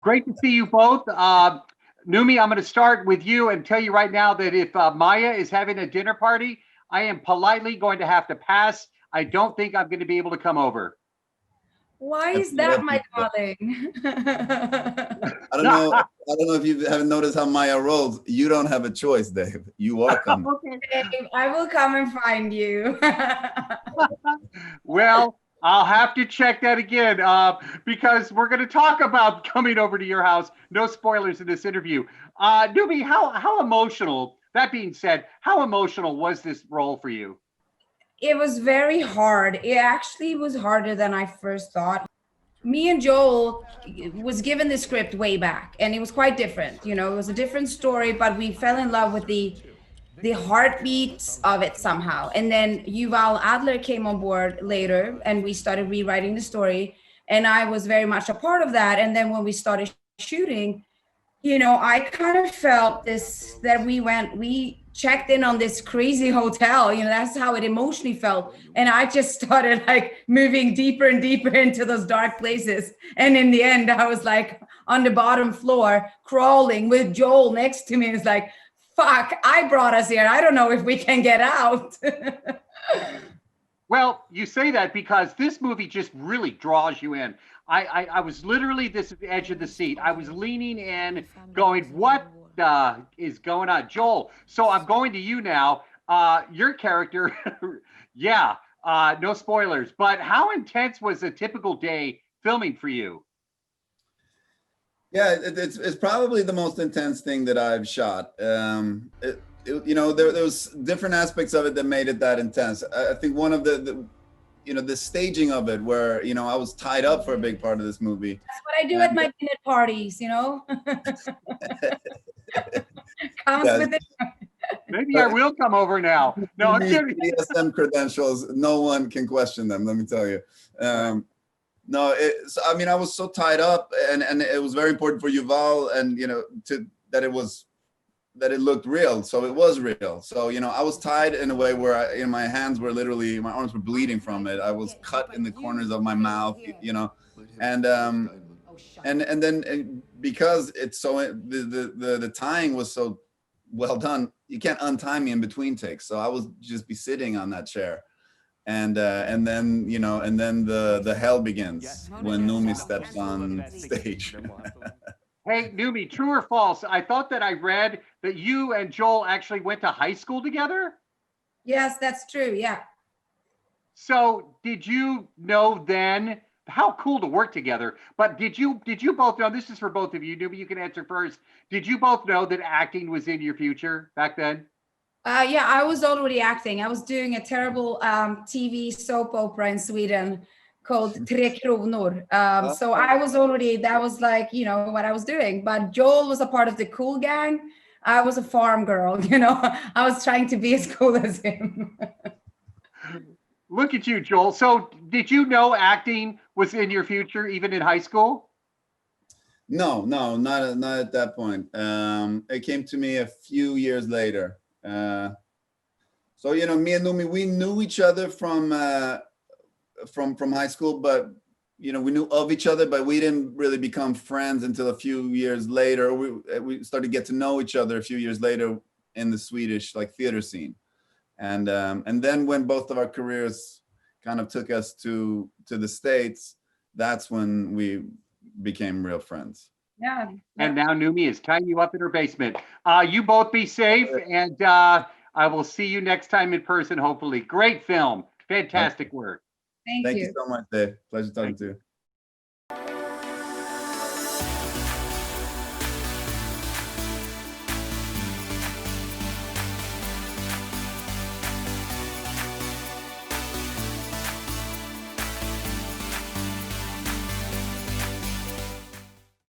Great to see you both. Noomi, I'm going to start with you and tell you right now that if Maya is having a dinner party, I am politely going to have to pass. I don't think I'm going to be able to come over. Why is that, my darling? I don't know. I don't know if you haven't noticed how Maya rolls. You don't have a choice, Dave. You are coming. Okay. Dave, I will come and find you. Well, I'll have to check that again because we're going to talk about coming over to your house. No spoilers in this interview. Noomi, how emotional, that being said, how emotional was this role for you? It was very hard. It actually was harder than I first thought. Me and Joel was given the script way back, and it was quite different. You know, it was a different story, but we fell in love with the heartbeats of it somehow. And then Yuval Adler came on board later, and we started rewriting the story. And I was very much a part of that. And then when we started shooting, you know, I kind of felt this that we checked in on this crazy hotel, you know, that's how it emotionally felt. And I just started like moving deeper and deeper into those dark places. And in the end, I was like on the bottom floor, crawling with Joel next to me. It's like, fuck, I brought us here. I don't know if we can get out. Well, you say that because this movie just really draws you in. I was literally this at the edge of the seat. I was leaning in, going, "What is going on, Joel?" So I'm going to you now. Your character, yeah, no spoilers, but how intense was a typical day filming for you? Yeah, it's probably the most intense thing that I've shot. You know, there was different aspects of it that made it that intense. I think one of the you know, the staging of it, where, you know, I was tied up for a big part of this movie. That's what I do at my dinner parties, you know. Comes Yes. with it. Maybe I will come over now. No, I'm kidding. DSM credentials, no one can question them, let me tell you. No, so, I mean, I was so tied up, and it was very important for Yuval, and, you know, that it looked real. So it was real. So, you know, I was tied in a way where my hands were literally, my arms were bleeding from it. I was cut in the corners of my mouth, you know, and then because it's so, the tying was so well done, you can't untie me in between takes. So I was just be sitting on that chair. And then, you know, and then the hell begins when Noomi steps on stage. Hey, Noomi, true or false? I thought that I read that you and Joel actually went to high school together. Yes, that's true. Yeah. So did you know then? How cool to work together. But did you both know, this is for both of you, Noomi, you can answer first. Did you both know that acting was in your future back then? Yeah, I was already acting. I was doing a terrible TV soap opera in Sweden called Tre Kronor. So I was already, that was like, you know, what I was doing. But Joel was a part of the cool gang. I was a farm girl, you know. I was trying to be as cool as him. Look at you, Joel. So did you know acting was in your future even in high school? No, not at that point. It came to me a few years later. So, you know, me and Noomi, we knew each other from high school, but, you know, we knew of each other, but we didn't really become friends until a few years later. We started to get to know each other a few years later in the Swedish like theater scene, and then when both of our careers kind of took us to the States, that's when we became real friends. Yeah. And now Noomi is tying you up in her basement. You both be safe, and I will see you next time in person, hopefully. Great film. Fantastic work. Thank Thank you. you so much, Dave. Pleasure talking to you.